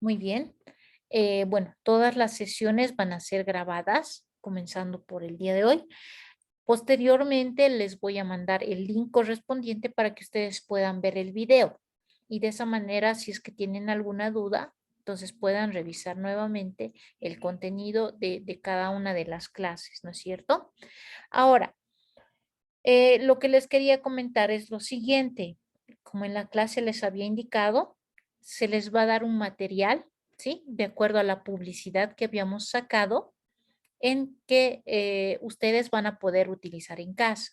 Muy bien. Bueno, todas las sesiones van a ser grabadas, comenzando por el día de hoy. Posteriormente les voy a mandar el link correspondiente para que ustedes puedan ver el video. Y de esa manera, si es que tienen alguna duda, entonces puedan revisar nuevamente el contenido de cada una de las clases, ¿no es cierto? Ahora, lo que les quería comentar es lo siguiente. Como en la clase les había indicado, se les va a dar un material, ¿sí? De acuerdo a la publicidad que habíamos sacado, en que ustedes van a poder utilizar en casa.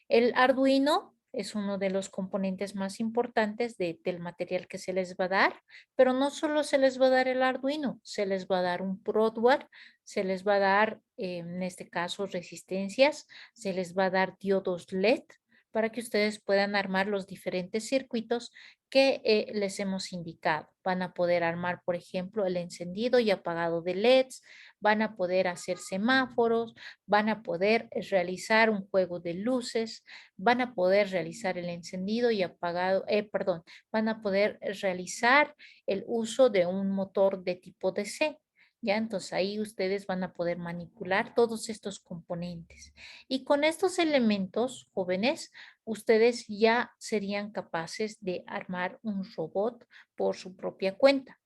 El Arduino es uno de los componentes más importantes del material que se les va a dar, pero no solo se les va a dar el Arduino, se les va a dar un Prodware, se les va a dar, en este caso, resistencias, se les va a dar diodos LED para que ustedes puedan armar los diferentes circuitos que les hemos indicado. Van a poder armar, por ejemplo, el encendido y apagado de LEDs, van a poder hacer semáforos, van a poder realizar un juego de luces, van a poder realizar el encendido y apagado, perdón, van a poder realizar el uso de un motor de tipo DC. Ya, entonces ahí ustedes van a poder manipular todos estos componentes. Y con estos elementos, jóvenes, ustedes ya serían capaces de armar un robot por su propia cuenta.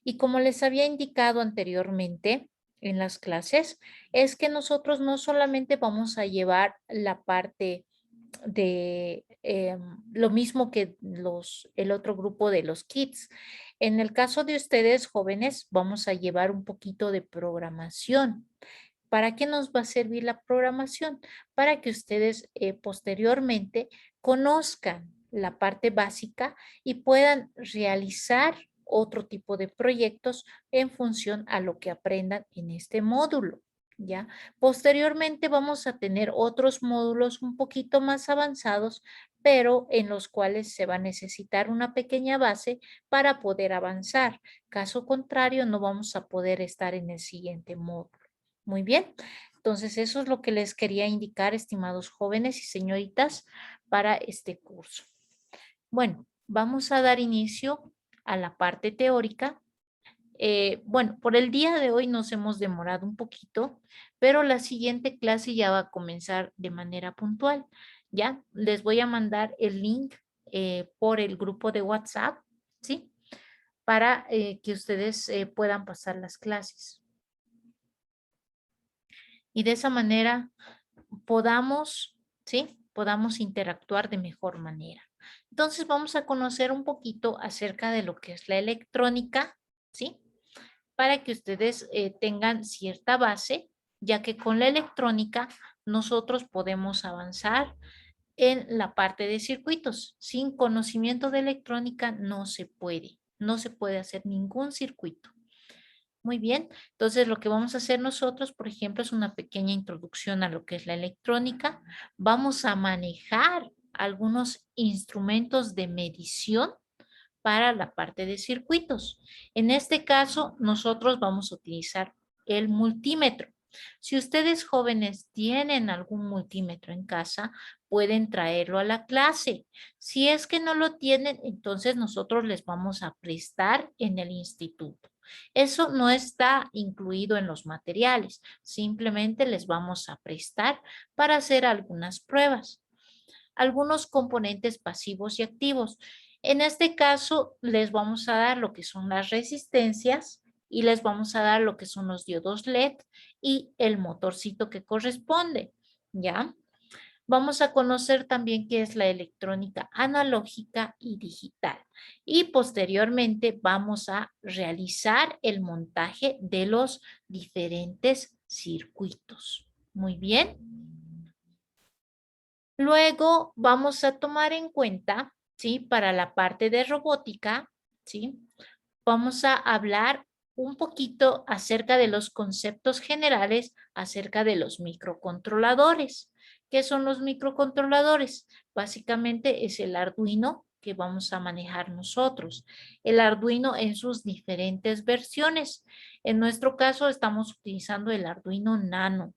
Y como les había indicado anteriormente en las clases, es que nosotros no solamente vamos a llevar la parte de lo mismo que el otro grupo de los kids. En el caso de ustedes jóvenes, vamos a llevar un poquito de programación. ¿Para qué nos va a servir la programación? Para que ustedes posteriormente conozcan la parte básica y puedan realizar otro tipo de proyectos en función a lo que aprendan en este módulo. ¿Ya? Posteriormente vamos a tener otros módulos un poquito más avanzados, pero en los cuales se va a necesitar una pequeña base para poder avanzar. Caso contrario, no vamos a poder estar en el siguiente módulo. Muy bien. Entonces, eso es lo que les quería indicar, estimados jóvenes y señoritas, para este curso. Bueno, vamos a dar inicio a la parte teórica. Bueno, por el día de hoy nos hemos demorado un poquito, pero la siguiente clase ya va a comenzar de manera puntual. Ya, les voy a mandar el link por el grupo de WhatsApp, ¿sí? Para que ustedes puedan pasar las clases. Y de esa manera podamos, ¿sí? Podamos interactuar de mejor manera. Entonces vamos a conocer un poquito acerca de lo que es la electrónica, ¿sí? Para que ustedes tengan cierta base, ya que con la electrónica nosotros podemos avanzar en la parte de circuitos. Sin conocimiento de electrónica no se puede hacer ningún circuito. Muy bien, entonces lo que vamos a hacer nosotros, por ejemplo, es una pequeña introducción a lo que es la electrónica. Vamos a manejar algunos instrumentos de medición para la parte de circuitos. En este caso, nosotros vamos a utilizar el multímetro. Si ustedes jóvenes tienen algún multímetro en casa, pueden traerlo a la clase. Si es que no lo tienen, entonces nosotros les vamos a prestar en el instituto. Eso no está incluido en los materiales, simplemente les vamos a prestar para hacer algunas pruebas. Algunos componentes pasivos y activos. En este caso, les vamos a dar lo que son las resistencias y les vamos a dar lo que son los diodos LED y el motorcito que corresponde, ¿ya? Vamos a conocer también qué es la electrónica analógica y digital. Y posteriormente vamos a realizar el montaje de los diferentes circuitos. Muy bien. Luego vamos a tomar en cuenta, ¿sí? Para la parte de robótica, ¿sí? Vamos a hablar un poquito acerca de los conceptos generales, acerca de los microcontroladores. ¿Qué son los microcontroladores? Básicamente es el Arduino que vamos a manejar nosotros. El Arduino en sus diferentes versiones. En nuestro caso estamos utilizando el Arduino Nano.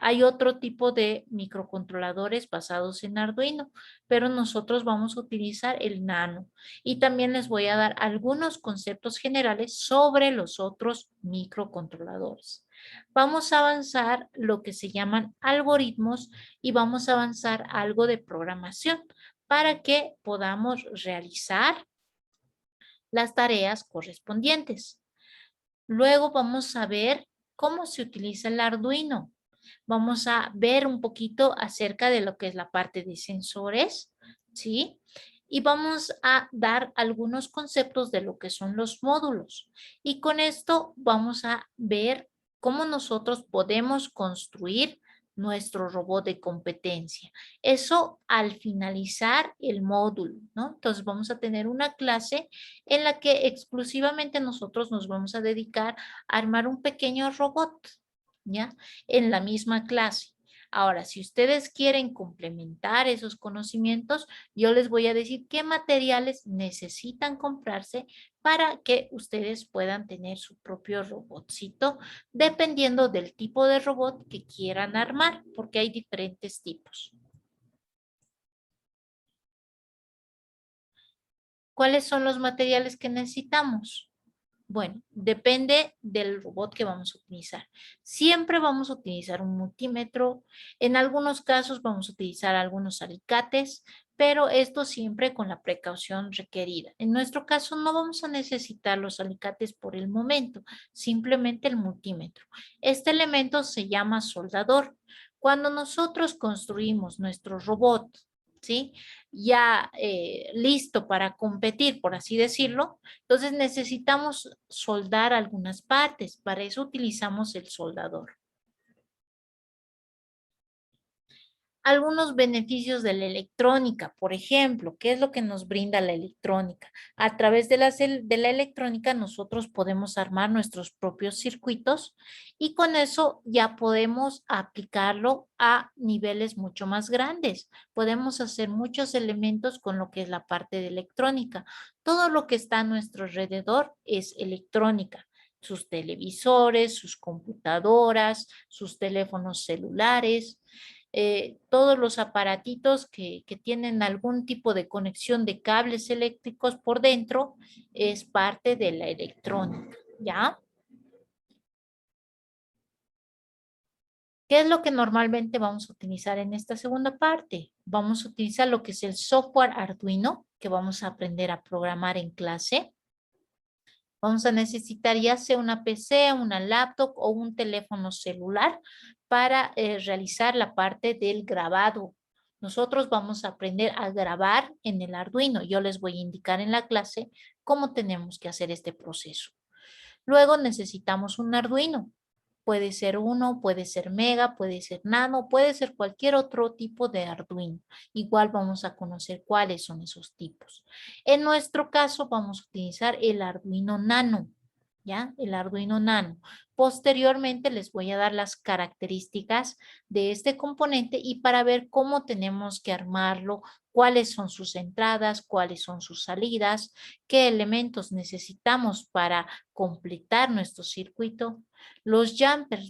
Hay otro tipo de microcontroladores basados en Arduino, pero nosotros vamos a utilizar el Nano. Y también les voy a dar algunos conceptos generales sobre los otros microcontroladores. Vamos a avanzar lo que se llaman algoritmos y vamos a avanzar algo de programación para que podamos realizar las tareas correspondientes. Luego vamos a ver cómo se utiliza el Arduino. Vamos a ver un poquito acerca de lo que es la parte de sensores, ¿sí? Y vamos a dar algunos conceptos de lo que son los módulos. Y con esto vamos a ver cómo nosotros podemos construir nuestro robot de competencia. Eso al finalizar el módulo, ¿no? Entonces vamos a tener una clase en la que exclusivamente nosotros nos vamos a dedicar a armar un pequeño robot, ¿ya? En la misma clase. Ahora, si ustedes quieren complementar esos conocimientos, yo les voy a decir qué materiales necesitan comprarse para que ustedes puedan tener su propio robotcito, dependiendo del tipo de robot que quieran armar, porque hay diferentes tipos. ¿Cuáles son los materiales que necesitamos? Bueno, depende del robot que vamos a utilizar. Siempre vamos a utilizar un multímetro. En algunos casos vamos a utilizar algunos alicates, pero esto siempre con la precaución requerida. En nuestro caso no vamos a necesitar los alicates por el momento, simplemente el multímetro. Este elemento se llama soldador. Cuando nosotros construimos nuestro robot, ¿sí? Ya listo para competir, por así decirlo, entonces necesitamos soldar algunas partes. Para eso utilizamos el soldador. Algunos beneficios de la electrónica, por ejemplo, ¿qué es lo que nos brinda la electrónica? A través de de la electrónica nosotros podemos armar nuestros propios circuitos y con eso ya podemos aplicarlo a niveles mucho más grandes. Podemos hacer muchos elementos con lo que es la parte de electrónica. Todo lo que está a nuestro alrededor es electrónica. Sus televisores, sus computadoras, sus teléfonos celulares, todos los aparatitos que tienen algún tipo de conexión de cables eléctricos por dentro es parte de la electrónica, ¿ya? ¿Qué es lo que normalmente vamos a utilizar en esta segunda parte? Vamos a utilizar lo que es el software Arduino, que vamos a aprender a programar en clase. Vamos a necesitar ya sea una PC, una laptop o un teléfono celular para realizar la parte del grabado. Nosotros vamos a aprender a grabar en el Arduino. Yo les voy a indicar en la clase cómo tenemos que hacer este proceso. Luego necesitamos un Arduino. Puede ser uno, puede ser Mega, puede ser Nano, puede ser cualquier otro tipo de Arduino. Igual vamos a conocer cuáles son esos tipos. En nuestro caso vamos a utilizar el Arduino Nano, ¿ya? El Arduino Nano. Posteriormente les voy a dar las características de este componente y para ver cómo tenemos que armarlo, cuáles son sus entradas, cuáles son sus salidas, qué elementos necesitamos para completar nuestro circuito. Los jumpers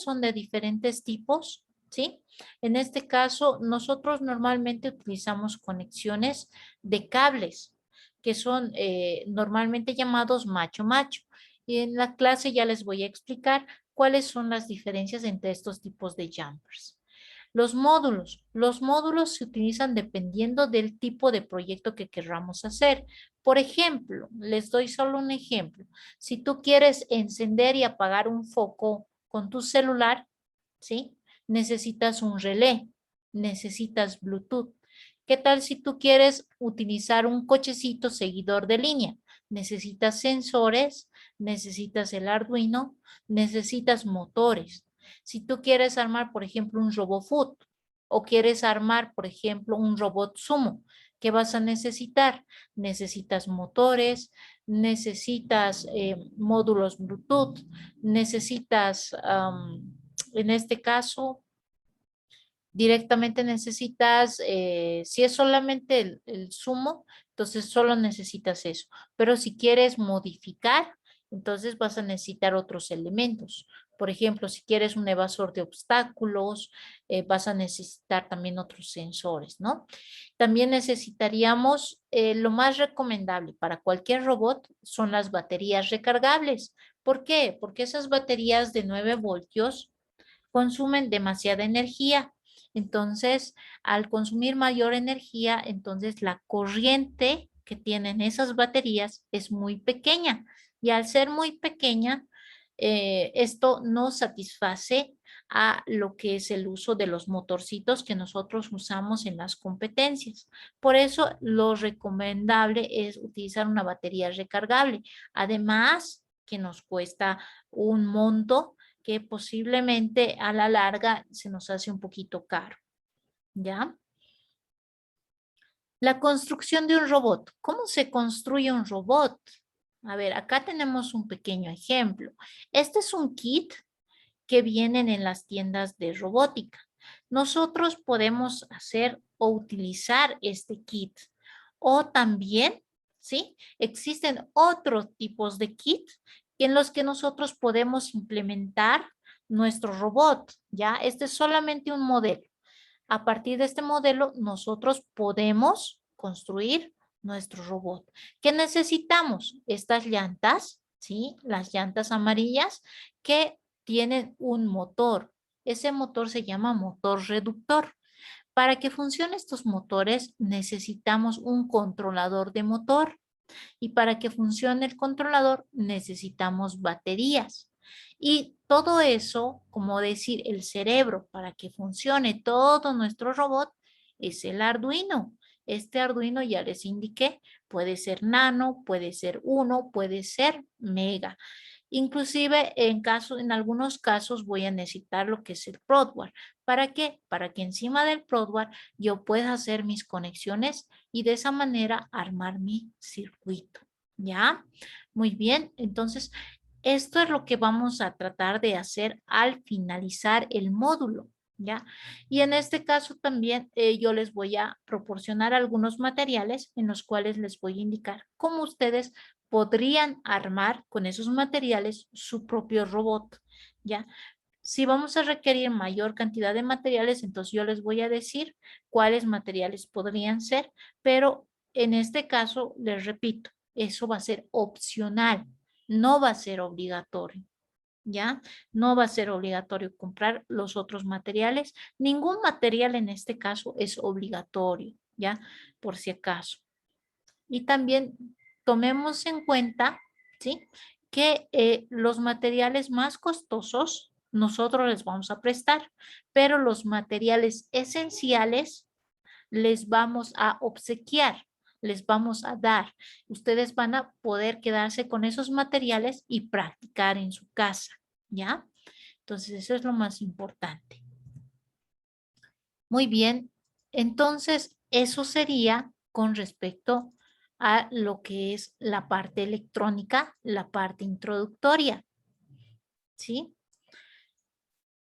son de diferentes tipos, ¿sí? En este caso, nosotros normalmente utilizamos conexiones de cables, que son normalmente llamados macho-macho. Y en la clase ya les voy a explicar cuáles son las diferencias entre estos tipos de jumpers. Los módulos se utilizan dependiendo del tipo de proyecto que querramos hacer. Por ejemplo, les doy solo un ejemplo. Si tú quieres encender y apagar un foco con tu celular, ¿sí? Necesitas un relé, necesitas Bluetooth. ¿Qué tal si tú quieres utilizar un cochecito seguidor de línea? Necesitas sensores, necesitas el Arduino, necesitas motores. Si tú quieres armar, por ejemplo, un RoboFoot o quieres armar, por ejemplo, un robot Sumo, ¿qué vas a necesitar? Necesitas motores, necesitas módulos Bluetooth, necesitas, en este caso, directamente necesitas, si es solamente el Sumo, entonces solo necesitas eso. Pero si quieres modificar, entonces vas a necesitar otros elementos, Por ejemplo, si quieres un evasor de obstáculos, vas a necesitar también otros sensores, ¿no? También necesitaríamos, lo más recomendable para cualquier robot son las baterías recargables. ¿Por qué? Porque esas baterías de 9 voltios consumen demasiada energía. Entonces, al consumir mayor energía, entonces la corriente que tienen esas baterías es muy pequeña. Y al ser muy pequeña, esto no satisface a lo que es el uso de los motorcitos que nosotros usamos en las competencias. Por eso, lo recomendable es utilizar una batería recargable. Además, que nos cuesta un monto que posiblemente a la larga se nos hace un poquito caro, ¿ya? La construcción de un robot. ¿Cómo se construye un robot? A ver, acá tenemos un pequeño ejemplo. Este es un kit que vienen en las tiendas de robótica. Nosotros podemos hacer o utilizar este kit. O también, ¿sí? Existen otros tipos de kit en los que nosotros podemos implementar nuestro robot, ¿ya? Este es solamente un modelo. A partir de este modelo, nosotros podemos construir nuestro robot. ¿Qué necesitamos? Estas llantas, ¿sí? Las llantas amarillas que tienen un motor. Ese motor se llama motor reductor. Para que funcionen estos motores necesitamos un controlador de motor y para que funcione el controlador necesitamos baterías. Y todo eso, como decir, el cerebro para que funcione todo nuestro robot es el Arduino. Este Arduino ya les indiqué, puede ser nano, puede ser uno, puede ser mega. Inclusive en algunos casos voy a necesitar lo que es el Prodware. ¿Para qué? Para que encima del Prodware yo pueda hacer mis conexiones y de esa manera armar mi circuito. ¿Ya? Muy bien. Entonces, esto es lo que vamos a tratar de hacer al finalizar el módulo. ¿Ya? Y en este caso también yo les voy a proporcionar algunos materiales en los cuales les voy a indicar cómo ustedes podrían armar con esos materiales su propio robot, ¿ya? Si vamos a requerir mayor cantidad de materiales, entonces yo les voy a decir cuáles materiales podrían ser, pero en este caso, les repito, eso va a ser opcional, no va a ser obligatorio, ¿ya? No va a ser obligatorio comprar los otros materiales. Ningún material en este caso es obligatorio, ¿ya? Por si acaso. Y también tomemos en cuenta, ¿sí? Que los materiales más costosos nosotros les vamos a prestar, pero los materiales esenciales les vamos a obsequiar, les vamos a dar. Ustedes van a poder quedarse con esos materiales y practicar en su casa, ¿ya? Entonces, eso es lo más importante. Muy bien, entonces eso sería con respecto a lo que es la parte electrónica, la parte introductoria, ¿sí?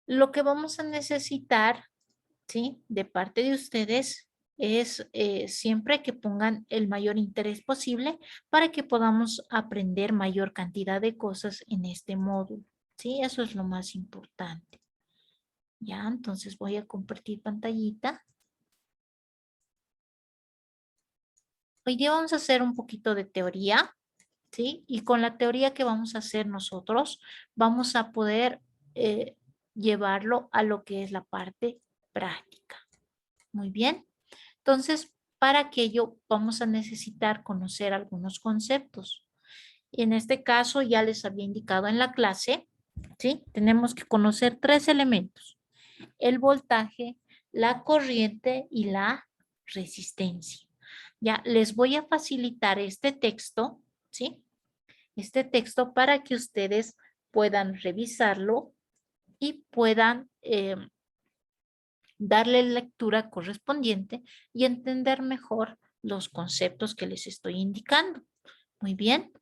Lo que vamos a necesitar, ¿sí? De parte de ustedes es siempre que pongan el mayor interés posible para que podamos aprender mayor cantidad de cosas en este módulo, ¿sí? Eso es lo más importante. Ya, entonces voy a compartir pantallita. Hoy día vamos a hacer un poquito de teoría, ¿sí? Y con la teoría que vamos a hacer nosotros, vamos a poder llevarlo a lo que es la parte práctica. Muy bien. Entonces, para aquello vamos a necesitar conocer algunos conceptos. En este caso, ya les había indicado en la clase, ¿sí? Tenemos que conocer 3 elementos: el voltaje, la corriente y la resistencia. Ya les voy a facilitar este texto, ¿sí? Este texto para que ustedes puedan revisarlo y puedan darle lectura correspondiente y entender mejor los conceptos que les estoy indicando. Muy bien.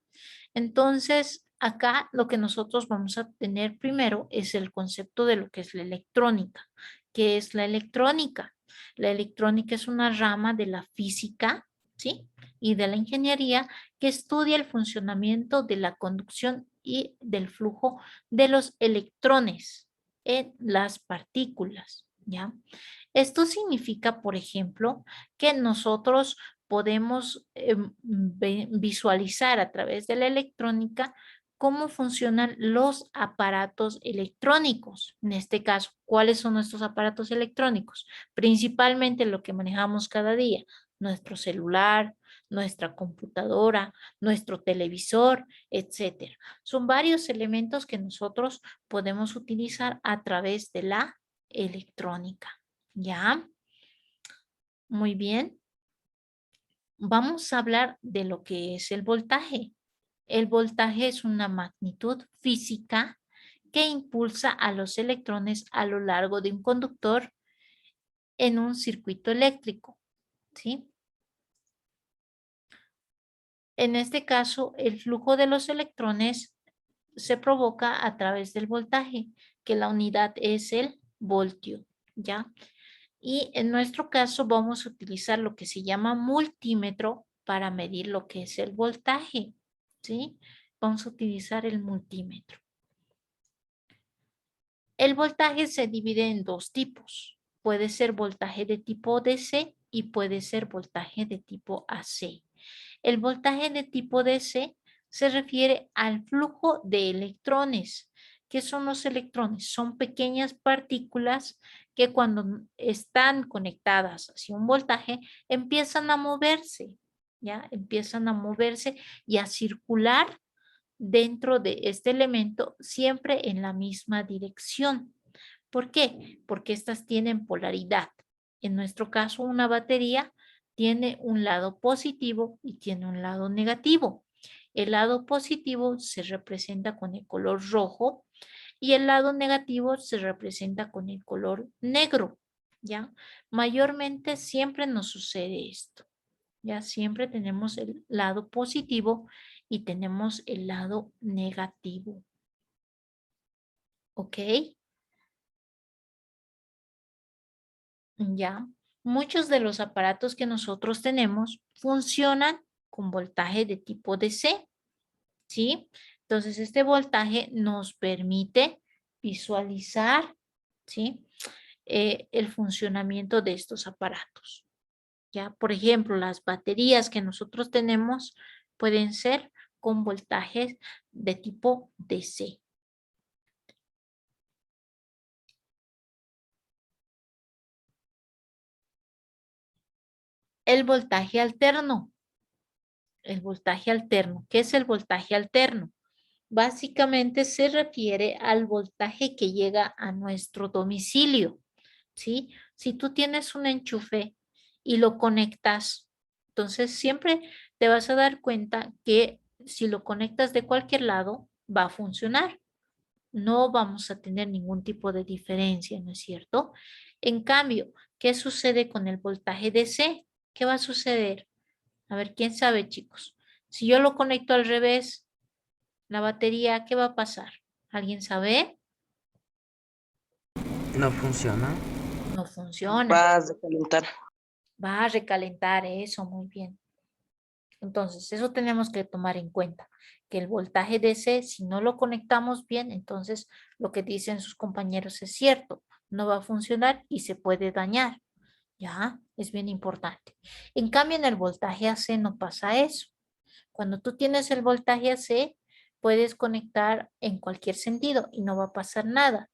Entonces, acá lo que nosotros vamos a tener primero es el concepto de lo que es la electrónica. ¿Qué es la electrónica? La electrónica es una rama de la física, ¿sí? Y de la ingeniería que estudia el funcionamiento de la conducción y del flujo de los electrones en las partículas, ¿ya? Esto significa, por ejemplo, que nosotros podemos visualizar a través de la electrónica cómo funcionan los aparatos electrónicos. En este caso, ¿cuáles son nuestros aparatos electrónicos? Principalmente lo que manejamos cada día, nuestro celular, nuestra computadora, nuestro televisor, etcétera. Son varios elementos que nosotros podemos utilizar a través de la electrónica. ¿Ya? Muy bien. Vamos a hablar de lo que es el voltaje. El voltaje es una magnitud física que impulsa a los electrones a lo largo de un conductor en un circuito eléctrico, ¿sí? En este caso, el flujo de los electrones se provoca a través del voltaje, que la unidad es el voltio, ¿ya? Y en nuestro caso vamos a utilizar lo que se llama multímetro para medir lo que es el voltaje, ¿sí? Vamos a utilizar el multímetro. El voltaje se divide en dos tipos. Puede ser voltaje de tipo DC y puede ser voltaje de tipo AC. El voltaje de tipo DC se refiere al flujo de electrones. ¿Qué son los electrones? Son pequeñas partículas que cuando están conectadas hacia un voltaje empiezan a moverse, ¿ya? Empiezan a moverse y a circular dentro de este elemento siempre en la misma dirección. ¿Por qué? Porque estas tienen polaridad. En nuestro caso, una batería tiene un lado positivo y tiene un lado negativo. El lado positivo se representa con el color rojo y el lado negativo se representa con el color negro, ¿ya? Mayormente siempre nos sucede esto, ¿ya? Siempre tenemos el lado positivo y tenemos el lado negativo, ¿ok? Ya, muchos de los aparatos que nosotros tenemos funcionan con voltaje de tipo DC, ¿sí? Entonces, este voltaje nos permite visualizar, ¿sí? El funcionamiento de estos aparatos. Ya, por ejemplo, las baterías que nosotros tenemos pueden ser con voltajes de tipo DC. El voltaje alterno. El voltaje alterno. ¿Qué es el voltaje alterno? Básicamente se refiere al voltaje que llega a nuestro domicilio, ¿sí? Si tú tienes un enchufe y lo conectas, entonces siempre te vas a dar cuenta que si lo conectas de cualquier lado, va a funcionar. No vamos a tener ningún tipo de diferencia, ¿no es cierto? En cambio, ¿qué sucede con el voltaje DC? ¿Qué va a suceder? A ver, ¿quién sabe, chicos? Si yo lo conecto al revés, la batería, ¿qué va a pasar? ¿Alguien sabe? No funciona. No funciona. Vas a calentar. Va a recalentar eso, muy bien. Entonces, eso tenemos que tomar en cuenta, que el voltaje DC, si no lo conectamos bien, entonces lo que dicen sus compañeros es cierto, no va a funcionar y se puede dañar. Ya, es bien importante. En cambio, en el voltaje AC no pasa eso. Cuando tú tienes el voltaje AC, puedes conectar en cualquier sentido y no va a pasar nada.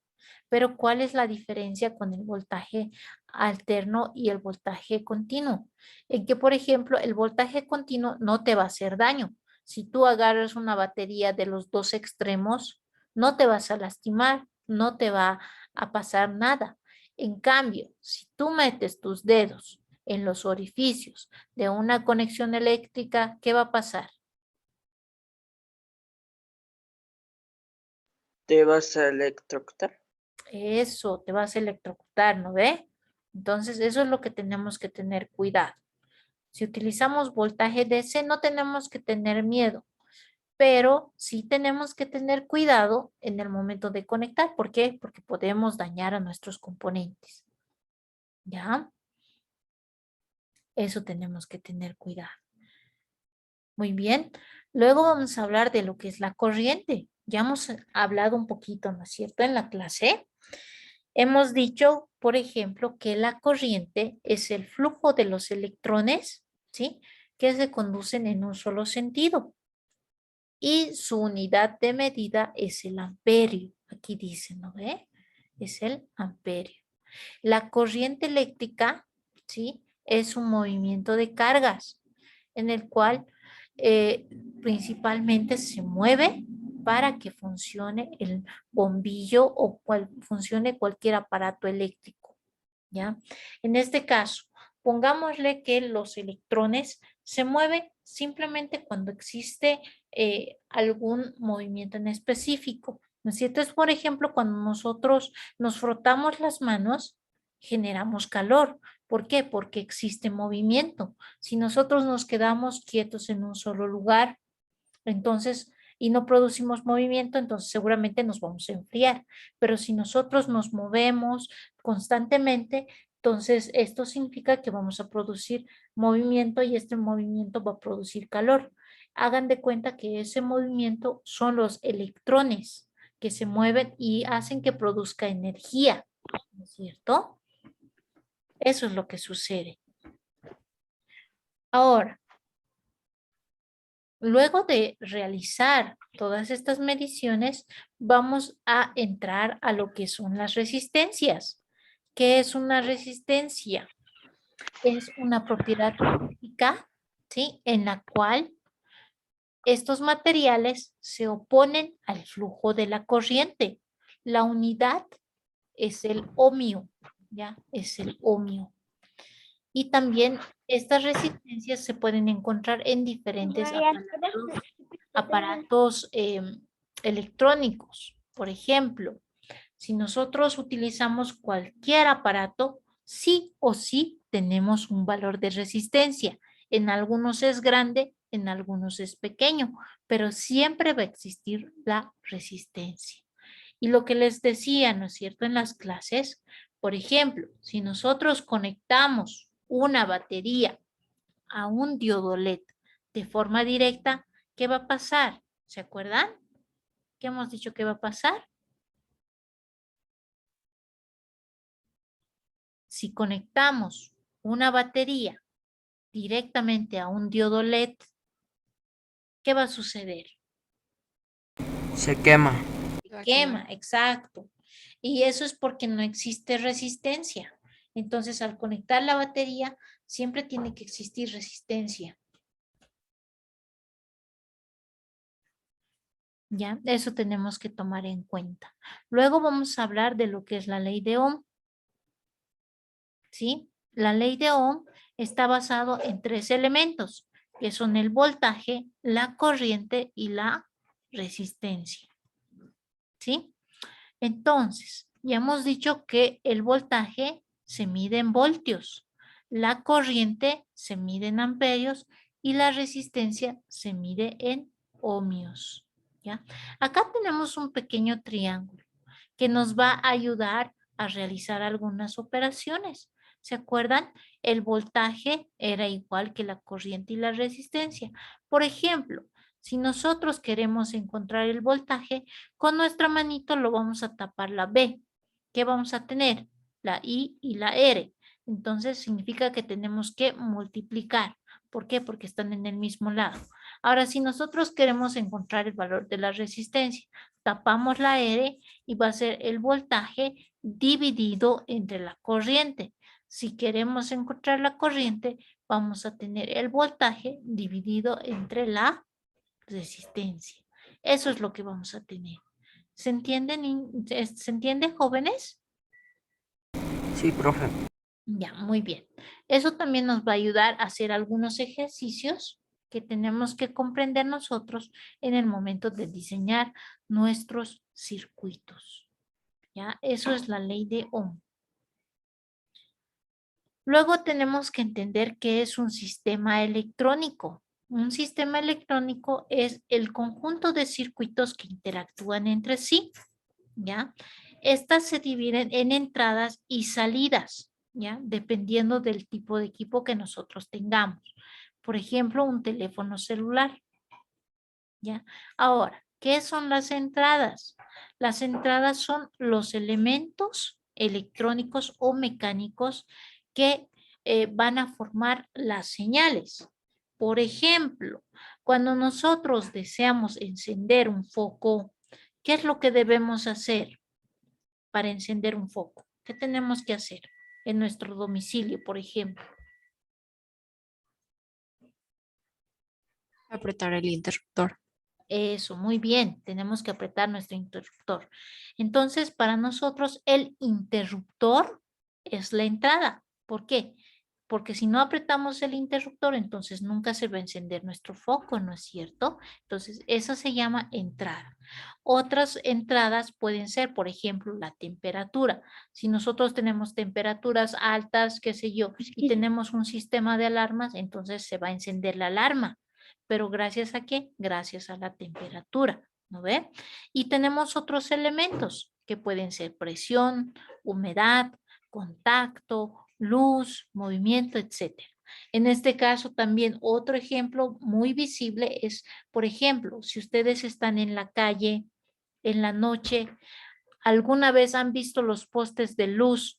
Pero ¿cuál es la diferencia con el voltaje alterno y el voltaje continuo? En que, por ejemplo, el voltaje continuo no te va a hacer daño. Si tú agarras una batería de los dos extremos, no te vas a lastimar, no te va a pasar nada. En cambio, si tú metes tus dedos en los orificios de una conexión eléctrica, ¿qué va a pasar? Te vas a electrocutar. Eso, te vas a electrocutar, ¿no ve? Entonces, eso es lo que tenemos que tener cuidado. Si utilizamos voltaje DC, no tenemos que tener miedo, pero sí tenemos que tener cuidado en el momento de conectar. ¿Por qué? Porque podemos dañar a nuestros componentes. ¿Ya? Eso tenemos que tener cuidado. Muy bien. Luego vamos a hablar de lo que es la corriente. Ya hemos hablado un poquito, ¿no es cierto? En la clase hemos dicho, por ejemplo, que la corriente es el flujo de los electrones, ¿sí? Que se conducen en un solo sentido. Y su unidad de medida es el amperio. Aquí dice, ¿no ve? Es el amperio. La corriente eléctrica, ¿sí? Es un movimiento de cargas en el cual principalmente se mueve para que funcione el bombillo o funcione cualquier aparato eléctrico, ¿ya? En este caso, pongámosle que los electrones se mueven simplemente cuando existe algún movimiento en específico, ¿no es cierto? Es, por ejemplo, cuando nosotros nos frotamos las manos, generamos calor. ¿Por qué? Porque existe movimiento. Si nosotros nos quedamos quietos en un solo lugar, entonces, y no producimos movimiento, entonces seguramente nos vamos a enfriar. Pero si nosotros nos movemos constantemente, entonces esto significa que vamos a producir movimiento y este movimiento va a producir calor. Hagan de cuenta que ese movimiento son los electrones que se mueven y hacen que produzca energía, ¿no es cierto? Eso es lo que sucede. Ahora, luego de realizar todas estas mediciones, vamos a entrar a lo que son las resistencias. ¿Qué es una resistencia? Es una propiedad física, ¿sí? En la cual estos materiales se oponen al flujo de la corriente. La unidad es el ohmio, ¿ya? Es el ohmio. Y también estas resistencias se pueden encontrar en diferentes aparatos electrónicos. Por ejemplo, si nosotros utilizamos cualquier aparato, sí o sí tenemos un valor de resistencia. En algunos es grande, en algunos es pequeño, pero siempre va a existir la resistencia. Y lo que les decía, ¿no es cierto?, en las clases, por ejemplo, si nosotros conectamos una batería a un diodo LED de forma directa, ¿qué va a pasar? ¿Se acuerdan? ¿Qué hemos dicho que va a pasar? Si conectamos una batería directamente a un diodo LED, ¿qué va a suceder? Se quema. Quema, exacto. Y eso es porque no existe resistencia. Entonces, al conectar la batería, siempre tiene que existir resistencia. ¿Ya? Eso tenemos que tomar en cuenta. Luego vamos a hablar de lo que es la ley de Ohm. ¿Sí? La ley de Ohm está basado en 3 elementos, que son el voltaje, la corriente y la resistencia. ¿Sí? Entonces, ya hemos dicho que el voltaje se mide en voltios, la corriente se mide en amperios y la resistencia se mide en ohmios. ¿Ya? Acá tenemos un pequeño triángulo que nos va a ayudar a realizar algunas operaciones. ¿Se acuerdan? El voltaje era igual que la corriente y la resistencia. Por ejemplo, si nosotros queremos encontrar el voltaje, con nuestra manito lo vamos a tapar la B. ¿Qué vamos a tener? La I y la R. Entonces significa que tenemos que multiplicar. ¿Por qué? Porque están en el mismo lado. Ahora, si nosotros queremos encontrar el valor de la resistencia, tapamos la R y va a ser el voltaje dividido entre la corriente. Si queremos encontrar la corriente, vamos a tener el voltaje dividido entre la resistencia. Eso es lo que vamos a tener. ¿Se entienden, se entiende, jóvenes? Sí, profe. Ya, muy bien. Eso también nos va a ayudar a hacer algunos ejercicios que tenemos que comprender nosotros en el momento de diseñar nuestros circuitos. ¿Ya? Eso es la ley de Ohm. Luego tenemos que entender qué es un sistema electrónico. Un sistema electrónico es el conjunto de circuitos que interactúan entre sí, ¿ya? Estas se dividen en entradas y salidas, ¿ya? Dependiendo del tipo de equipo que nosotros tengamos. Por ejemplo, un teléfono celular. ¿Ya? Ahora, ¿qué son las entradas? Las entradas son los elementos electrónicos o mecánicos que van a formar las señales. Por ejemplo, cuando nosotros deseamos encender un foco, ¿qué es lo que debemos hacer para encender un foco? ¿Qué tenemos que hacer en nuestro domicilio, por ejemplo? Apretar el interruptor. Eso, muy bien. Tenemos que apretar nuestro interruptor. Entonces, para nosotros, el interruptor es la entrada. ¿Por qué? Porque si no apretamos el interruptor, entonces nunca se va a encender nuestro foco, ¿no es cierto? Entonces, eso se llama entrada. Otras entradas pueden ser, por ejemplo, la temperatura. Si nosotros tenemos temperaturas altas, qué sé yo, y tenemos un sistema de alarmas, entonces se va a encender la alarma. ¿Pero gracias a qué? Gracias a la temperatura, ¿no ve? Y tenemos otros elementos que pueden ser presión, humedad, contacto, luz, movimiento, etcétera. En este caso también otro ejemplo muy visible es, por ejemplo, si ustedes están en la calle en la noche, ¿alguna vez han visto los postes de luz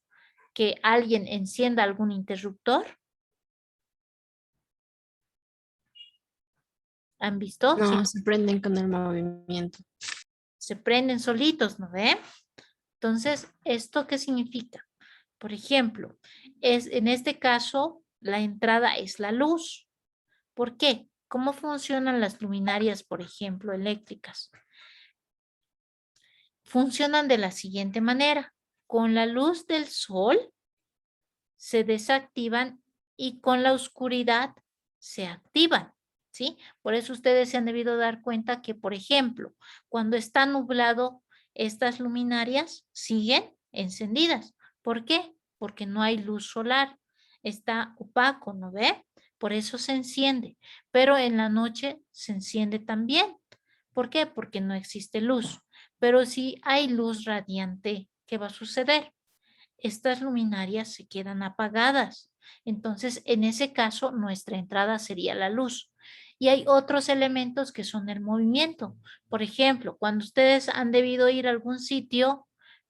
que alguien encienda algún interruptor? ¿Han visto? Sí, No, se prenden con el movimiento. se prenden solitos, ¿no ve? Entonces, ¿esto qué significa? Por ejemplo, en este caso, la entrada es la luz. ¿Por qué? ¿Cómo funcionan las luminarias, por ejemplo, eléctricas? Funcionan de la siguiente manera. Con la luz del sol se desactivan y con la oscuridad se activan, ¿sí? Por eso ustedes se han debido dar cuenta que, por ejemplo, cuando está nublado, estas luminarias siguen encendidas. ¿Por qué? Porque no hay luz solar. Está opaco, ¿no ve? Por eso se enciende. Pero en la noche se enciende también. ¿Por qué? Porque no existe luz. Pero si hay luz radiante, ¿qué va a suceder? Estas luminarias se quedan apagadas. Entonces, en ese caso, nuestra entrada sería la luz. Y hay otros elementos que son el movimiento. Por ejemplo, cuando ustedes han debido ir a algún sitio,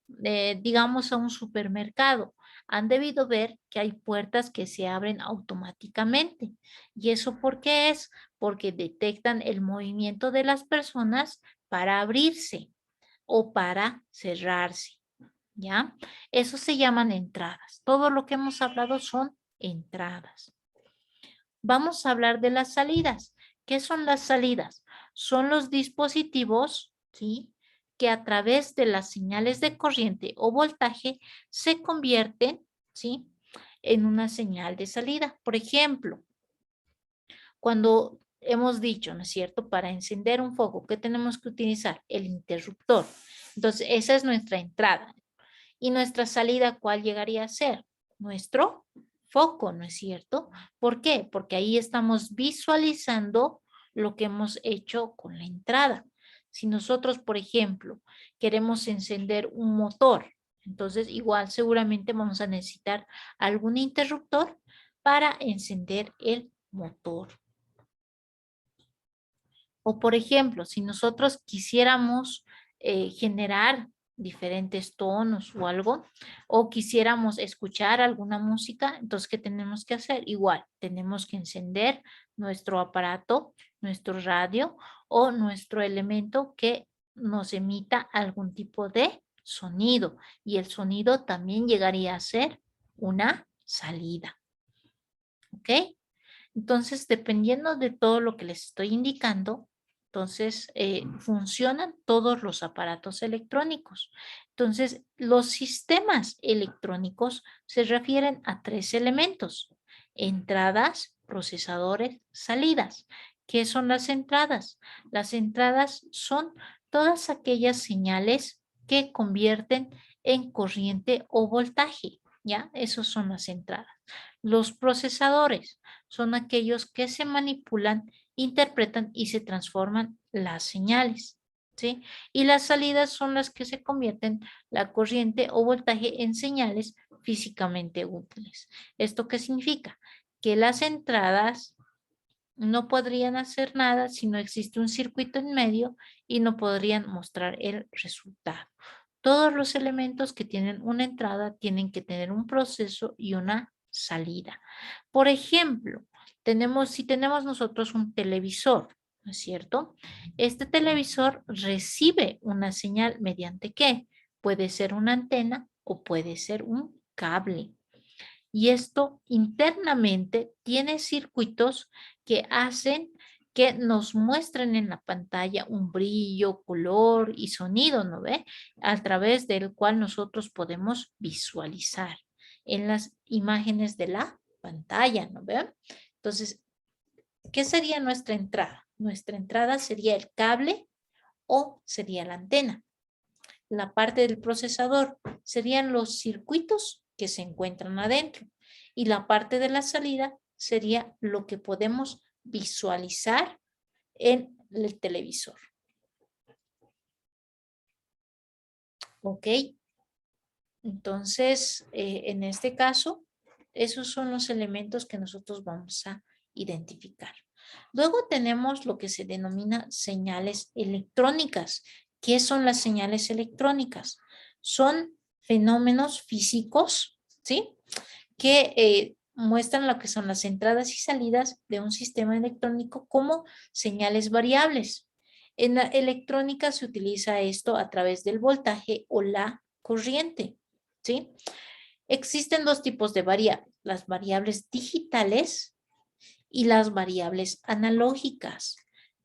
digamos a un supermercado, han debido ver que hay puertas que se abren automáticamente. ¿Y eso por qué es? Porque detectan el movimiento de las personas para abrirse o para cerrarse. ¿Ya? Eso se llaman entradas. Todo lo que hemos hablado son entradas. Vamos a hablar de las salidas. ¿Qué son las salidas? Son los dispositivos, ¿sí? Que a través de las señales de corriente o voltaje se convierten, ¿sí? En una señal de salida. Por ejemplo, cuando hemos dicho, ¿no es cierto? Para encender un foco, ¿qué tenemos que utilizar? El interruptor. Entonces, esa es nuestra entrada. ¿Y nuestra salida cuál llegaría a ser? Nuestro foco, ¿no es cierto? ¿Por qué? Porque ahí estamos visualizando lo que hemos hecho con la entrada. Si nosotros, por ejemplo, queremos encender un motor, entonces igual seguramente vamos a necesitar algún interruptor para encender el motor. O por ejemplo, si nosotros quisiéramos generar diferentes tonos o algo, o quisiéramos escuchar alguna música, entonces, ¿qué tenemos que hacer? Igual, tenemos que encender nuestro aparato, nuestro radio o nuestro elemento que nos emita algún tipo de sonido. Y el sonido también llegaría a ser una salida. ¿Ok? Entonces, dependiendo de todo lo que les estoy indicando, entonces funcionan todos los aparatos electrónicos. Entonces, los sistemas electrónicos se refieren a tres elementos: entradas, procesadores, salidas. ¿Qué son las entradas? Las entradas son todas aquellas señales que convierten en corriente o voltaje. ¿Ya? Esos son las entradas. Los procesadores son aquellos que se manipulan, interpretan y se transforman las señales, ¿sí? Y las salidas son las que se convierten la corriente o voltaje en señales físicamente útiles. ¿Esto qué significa? Que las entradas no podrían hacer nada si no existe un circuito en medio y no podrían mostrar el resultado. Todos los elementos que tienen una entrada tienen que tener un proceso y una salida. Por ejemplo, si tenemos nosotros un televisor, ¿no es cierto? Este televisor recibe una señal mediante ¿qué? Puede ser una antena o puede ser un cable. Y esto internamente tiene circuitos que hacen que nos muestren en la pantalla un brillo, color y sonido, ¿no ve? A través del cual nosotros podemos visualizar en las imágenes de la pantalla, ¿no ve? Entonces, ¿qué sería nuestra entrada? Nuestra entrada sería el cable o sería la antena. La parte del procesador serían los circuitos que se encuentran adentro y la parte de la salida sería lo que podemos visualizar en el televisor. ¿Ok? Entonces, en este caso, esos son los elementos que nosotros vamos a identificar. Luego tenemos lo que se denomina señales electrónicas. ¿Qué son las señales electrónicas? Son fenómenos físicos, ¿sí? Que muestran lo que son las entradas y salidas de un sistema electrónico como señales variables. En la electrónica se utiliza esto a través del voltaje o la corriente, ¿sí? Existen dos tipos de variables, las variables digitales y las variables analógicas.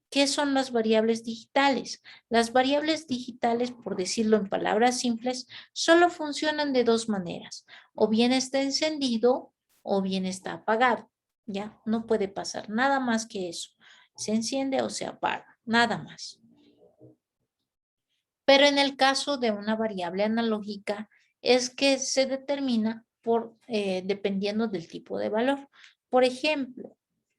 ¿Qué son las variables digitales? Las variables digitales, por decirlo en palabras simples, solo funcionan de dos maneras. O bien está encendido o bien está apagado. ¿Ya? No puede pasar nada más que eso. Se enciende o se apaga, nada más. Pero en el caso de una variable analógica es que se determina dependiendo del tipo de valor. Por ejemplo,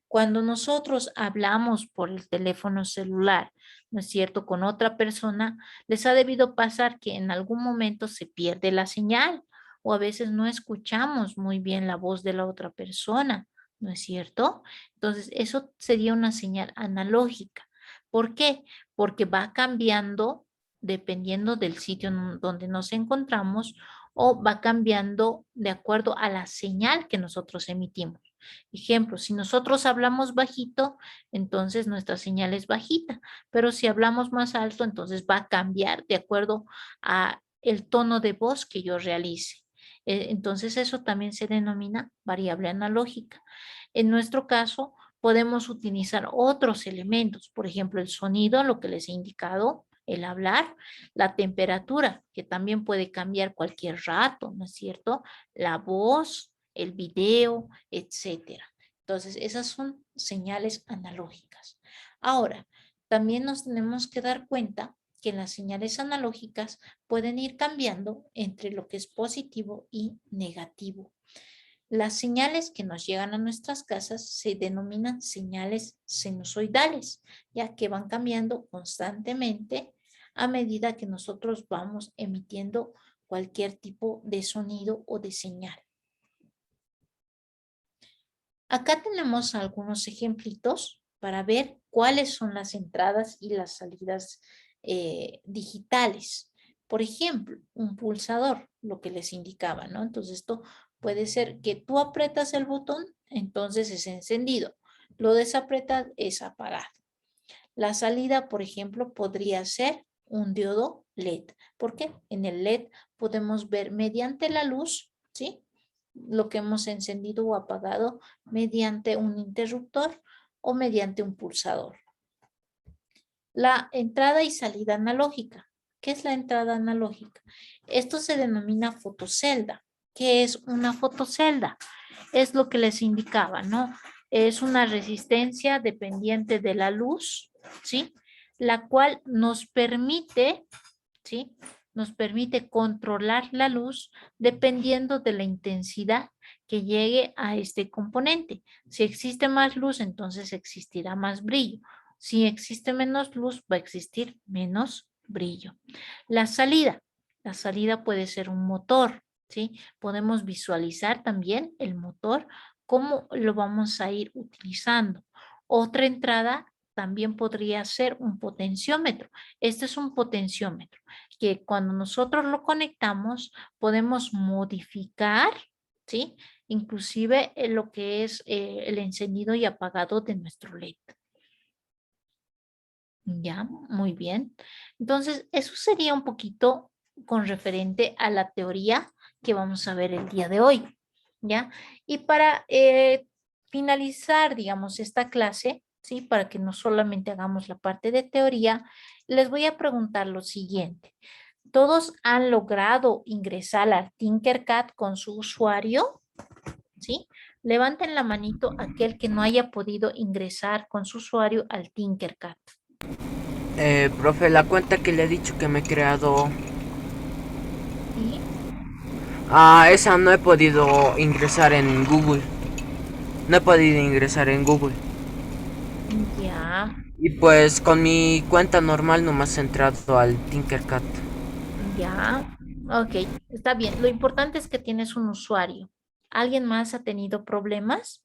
cuando nosotros hablamos por el teléfono celular, ¿no es cierto?, con otra persona, les ha debido pasar que en algún momento se pierde la señal o a veces no escuchamos muy bien la voz de la otra persona, ¿no es cierto? Entonces, eso sería una señal analógica. ¿Por qué? Porque va cambiando dependiendo del sitio donde nos encontramos o va cambiando de acuerdo a la señal que nosotros emitimos. Ejemplo, si nosotros hablamos bajito, entonces nuestra señal es bajita, pero si hablamos más alto, entonces va a cambiar de acuerdo a el tono de voz que yo realice. Entonces eso también se denomina variable analógica. En nuestro caso, podemos utilizar otros elementos, por ejemplo, el sonido, lo que les he indicado, el hablar, la temperatura, que también puede cambiar cualquier rato, ¿no es cierto? La voz, el video, etcétera. Entonces, esas son señales analógicas. Ahora, también nos tenemos que dar cuenta que las señales analógicas pueden ir cambiando entre lo que es positivo y negativo. Las señales que nos llegan a nuestras casas se denominan señales sinusoidales, ya que van cambiando constantemente a medida que nosotros vamos emitiendo cualquier tipo de sonido o de señal. Acá tenemos algunos ejemplitos para ver cuáles son las entradas y las salidas digitales. Por ejemplo, un pulsador, lo que les indicaba, ¿no? Entonces esto puede ser que tú apretas el botón, entonces es encendido. Lo desapretas, es apagado. La salida, por ejemplo, podría ser un diodo LED. ¿Por qué? En el LED podemos ver mediante la luz, ¿sí?, lo que hemos encendido o apagado mediante un interruptor o mediante un pulsador. La entrada y salida analógica. ¿Qué es la entrada analógica? Esto se denomina fotocelda. ¿Qué es una fotocelda? Es lo que les indicaba, ¿no? Es una resistencia dependiente de la luz, ¿sí? La cual nos permite, ¿sí?, nos permite controlar la luz dependiendo de la intensidad que llegue a este componente. Si existe más luz, entonces existirá más brillo. Si existe menos luz, va a existir menos brillo. La salida puede ser un motor, ¿sí? Podemos visualizar también el motor, cómo lo vamos a ir utilizando. Otra entrada también podría ser un potenciómetro. Este es un potenciómetro que cuando nosotros lo conectamos podemos modificar, ¿sí? Inclusive lo que es el encendido y apagado de nuestro LED. Ya, muy bien. Entonces, eso sería un poquito con referente a la teoría que vamos a ver el día de hoy. ¿Ya? Y para finalizar, digamos, esta clase, ¿sí? Para que no solamente hagamos la parte de teoría, les voy a preguntar lo siguiente. ¿Todos han logrado ingresar al Tinkercad con su usuario? ¿Sí? Levanten la manito aquel que no haya podido ingresar con su usuario al Tinkercad. Profe, la cuenta que le he dicho que me he creado. ¿Sí? Esa no he podido ingresar en Google. No he podido ingresar en Google. Ya, Y pues con mi cuenta normal nomás he entrado al Tinkercad. ya. Ok, está bien. Lo importante es que tienes un usuario. ¿Alguien más ha tenido problemas?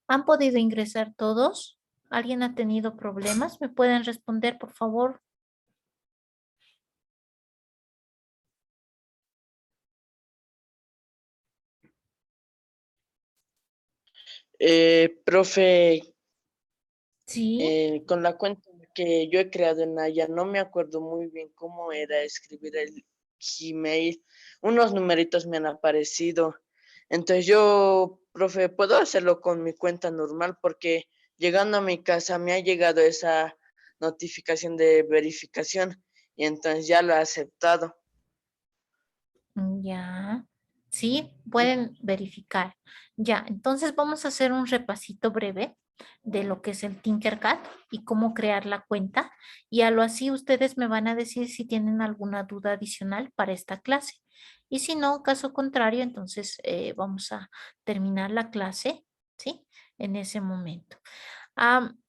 ¿Han podido ingresar todos? ¿Alguien ha tenido problemas? ¿Me pueden responder, por favor? Profe, Sí. con la cuenta que yo he creado en Aya, no me acuerdo muy bien cómo era escribir el Gmail. Unos numeritos me han aparecido. Entonces yo, profe, puedo hacerlo con mi cuenta normal porque llegando a mi casa me ha llegado esa notificación de verificación y entonces ya lo he aceptado. Ya. Sí, pueden verificar. Ya, entonces vamos a hacer un repasito breve de lo que es el Tinkercad y cómo crear la cuenta. Y a lo así ustedes me van a decir si tienen alguna duda adicional para esta clase. Y si no, caso contrario, entonces vamos a terminar la clase, ¿sí? En ese momento.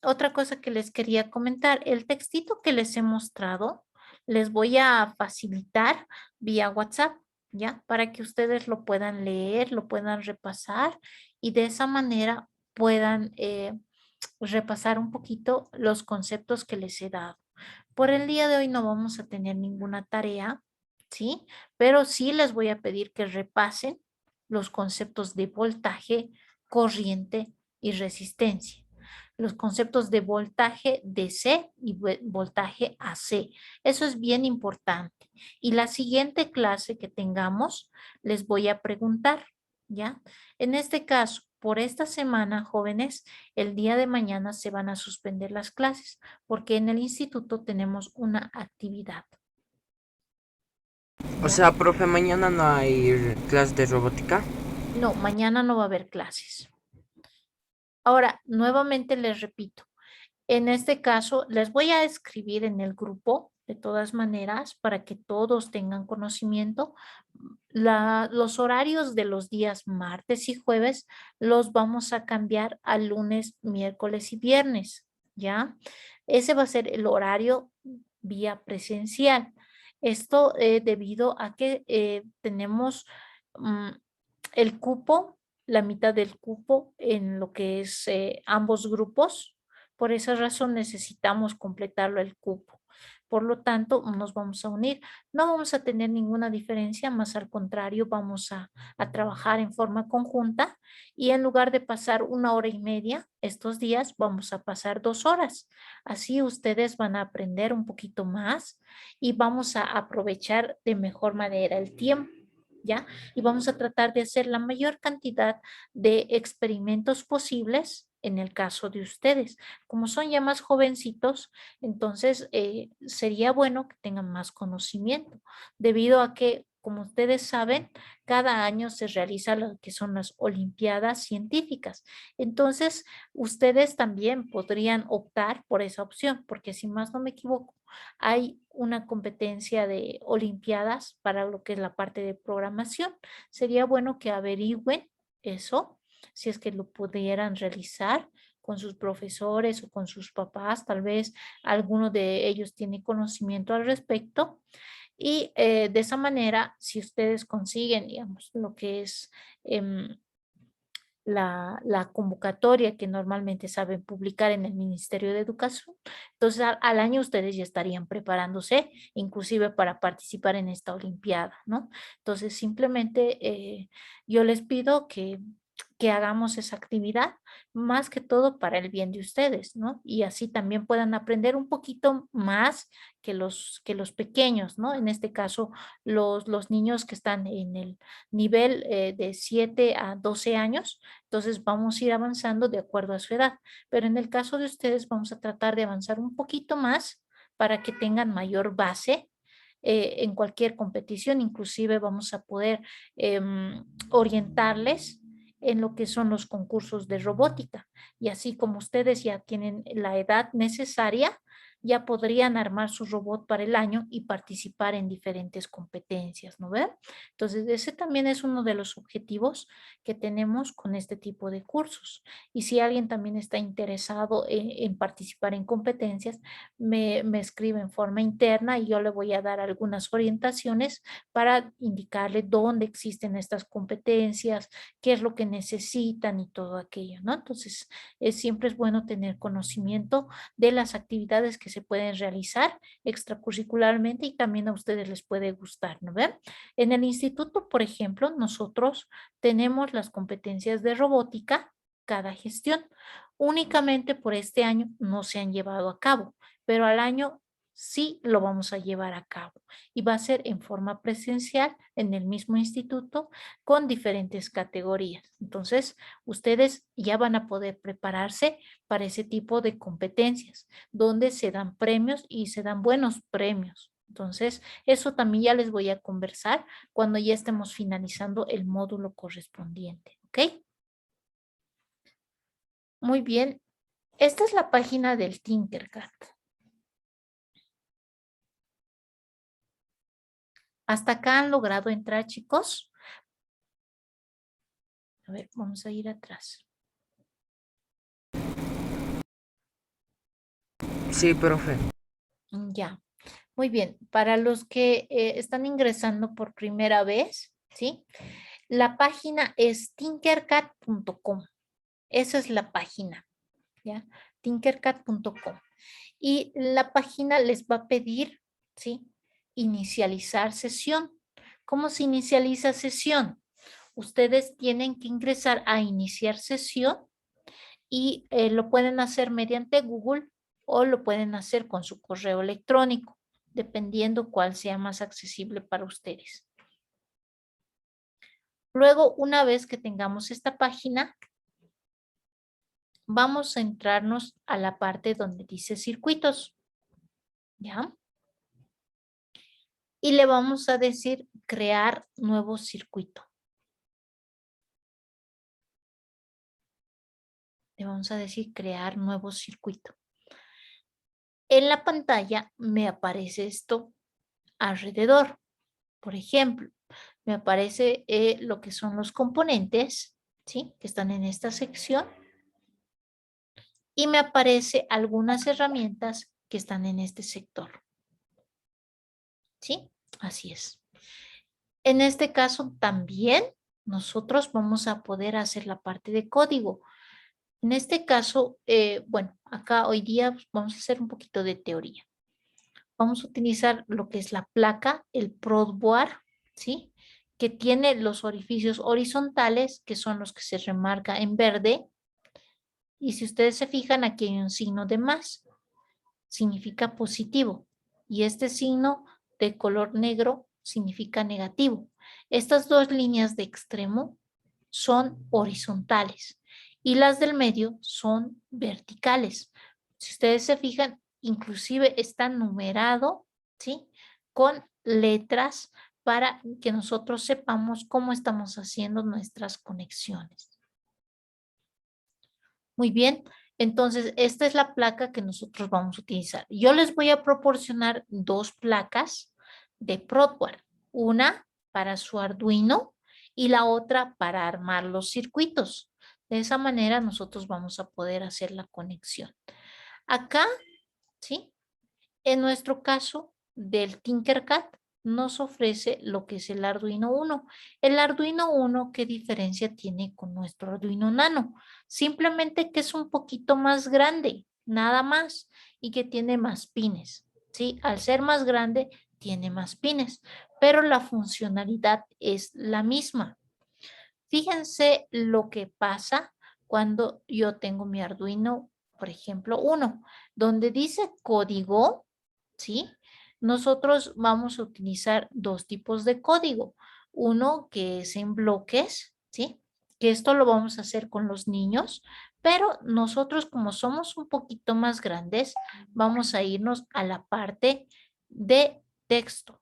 Otra cosa que les quería comentar, el textito que les he mostrado, les voy a facilitar vía WhatsApp, ¿ya? Para que ustedes lo puedan leer, lo puedan repasar y de esa manera puedan repasar un poquito los conceptos que les he dado. Por el día de hoy no vamos a tener ninguna tarea, ¿sí? Pero sí les voy a pedir que repasen los conceptos de voltaje, corriente y resistencia. Los conceptos de voltaje DC y voltaje AC. Eso es bien importante. Y la siguiente clase que tengamos, les voy a preguntar, ¿ya? En este caso, por esta semana, jóvenes, el día de mañana se van a suspender las clases porque en el instituto tenemos una actividad. O ¿Ya? sea, profe, mañana no hay clase de robótica. No, mañana no va a haber clases. Ahora, nuevamente les repito, en este caso les voy a escribir en el grupo de todas maneras para que todos tengan conocimiento. Los horarios de los días martes y jueves los vamos a cambiar a lunes, miércoles y viernes, ¿ya? Ese va a ser el horario vía presencial. Esto debido a que tenemos el cupo, la mitad del cupo en lo que es ambos grupos. Por esa razón necesitamos completarlo el cupo. Por lo tanto, nos vamos a unir. No vamos a tener ninguna diferencia, más al contrario, vamos a trabajar en forma conjunta y en lugar de pasar 1 hora y media estos días, vamos a pasar 2 horas. Así ustedes van a aprender un poquito más y vamos a aprovechar de mejor manera el tiempo. ¿Ya? Y vamos a tratar de hacer la mayor cantidad de experimentos posibles en el caso de ustedes. Como son ya más jovencitos, entonces sería bueno que tengan más conocimiento, debido a que, como ustedes saben, cada año se realiza lo que son las Olimpiadas Científicas. Entonces, ustedes también podrían optar por esa opción, porque si más no me equivoco, hay una competencia de olimpiadas para lo que es la parte de programación. Sería bueno que averigüen eso, si es que lo pudieran realizar con sus profesores o con sus papás, tal vez alguno de ellos tiene conocimiento al respecto. Y de esa manera, si ustedes consiguen, digamos, lo que es la convocatoria que normalmente saben publicar en el Ministerio de Educación. Entonces, al año ustedes ya estarían preparándose, inclusive para participar en esta Olimpiada, ¿no? Entonces, simplemente yo les pido que hagamos esa actividad, más que todo para el bien de ustedes, ¿no? Y así también puedan aprender un poquito más que los pequeños, ¿no? En este caso, los niños que están en el nivel de 7 a 12 años, entonces vamos a ir avanzando de acuerdo a su edad. Pero en el caso de ustedes vamos a tratar de avanzar un poquito más para que tengan mayor base en cualquier competición. Inclusive vamos a poder orientarles en lo que son los concursos de robótica. Y así como ustedes ya tienen la edad necesaria, ya podrían armar su robot para el año y participar en diferentes competencias, ¿no ven? Entonces, ese también es uno de los objetivos que tenemos con este tipo de cursos. Y si alguien también está interesado en participar en competencias, me escribe en forma interna y yo le voy a dar algunas orientaciones para indicarle dónde existen estas competencias, qué es lo que necesitan y todo aquello, ¿no? Entonces, siempre es bueno tener conocimiento de las actividades que se pueden realizar extracurricularmente y también a ustedes les puede gustar, ¿no ven? En el instituto, por ejemplo, nosotros tenemos las competencias de robótica cada gestión. Únicamente por este año no se han llevado a cabo, pero al año sí lo vamos a llevar a cabo y va a ser en forma presencial en el mismo instituto con diferentes categorías. Entonces, ustedes ya van a poder prepararse para ese tipo de competencias donde se dan premios y se dan buenos premios. Entonces, eso también ya les voy a conversar cuando ya estemos finalizando el módulo correspondiente, ¿ok? Muy bien. Esta es la página del Tinkercad. ¿Hasta acá han logrado entrar, chicos? A ver, vamos a ir atrás. Sí, profe. Ya, muy bien. Para los que están ingresando por primera vez, ¿sí? La página es tinkercad.com. Esa es la página, ¿ya? Tinkercad.com. Y la página les va a pedir, ¿sí? Inicializar sesión. ¿Cómo se inicializa sesión? Ustedes tienen que ingresar a iniciar sesión y lo pueden hacer mediante Google o lo pueden hacer con su correo electrónico, dependiendo cuál sea más accesible para ustedes. Luego, una vez que tengamos esta página, vamos a entrarnos a la parte donde dice circuitos, ¿ya? Y le vamos a decir crear nuevo circuito. Le vamos a decir crear nuevo circuito. En la pantalla me aparece esto alrededor. Por ejemplo, me aparece lo que son los componentes, ¿sí? Que están en esta sección. Y me aparece algunas herramientas que están en este sector. ¿Sí? Así es. En este caso también nosotros vamos a poder hacer la parte de código. En este caso, bueno, acá hoy día vamos a hacer un poquito de teoría. Vamos a utilizar lo que es la placa, el Protboard, ¿sí? Que tiene los orificios horizontales, que son los que se remarca en verde. Y si ustedes se fijan, aquí hay un signo de más. Significa positivo. Y este signo de color negro significa negativo. Estas dos líneas de extremo son horizontales y las del medio son verticales. Si ustedes se fijan, inclusive está numerado, ¿sí? Con letras para que nosotros sepamos cómo estamos haciendo nuestras conexiones. Muy bien, entonces esta es la placa que nosotros vamos a utilizar. Yo les voy a proporcionar dos placas de Protboard. Una para su Arduino y la otra para armar los circuitos. De esa manera nosotros vamos a poder hacer la conexión. Acá, ¿sí? En nuestro caso del Tinkercad, nos ofrece lo que es el Arduino Uno. El Arduino Uno, ¿qué diferencia tiene con nuestro Arduino Nano? Simplemente que es un poquito más grande, nada más, y que tiene más pines, ¿sí? Al ser más grande, tiene más pines, pero la funcionalidad es la misma. Fíjense lo que pasa cuando yo tengo mi Arduino, por ejemplo, uno, donde dice código, ¿sí? Nosotros vamos a utilizar dos tipos de código. Uno que es en bloques, ¿sí? Que esto lo vamos a hacer con los niños, pero nosotros como somos un poquito más grandes, vamos a irnos a la parte de texto.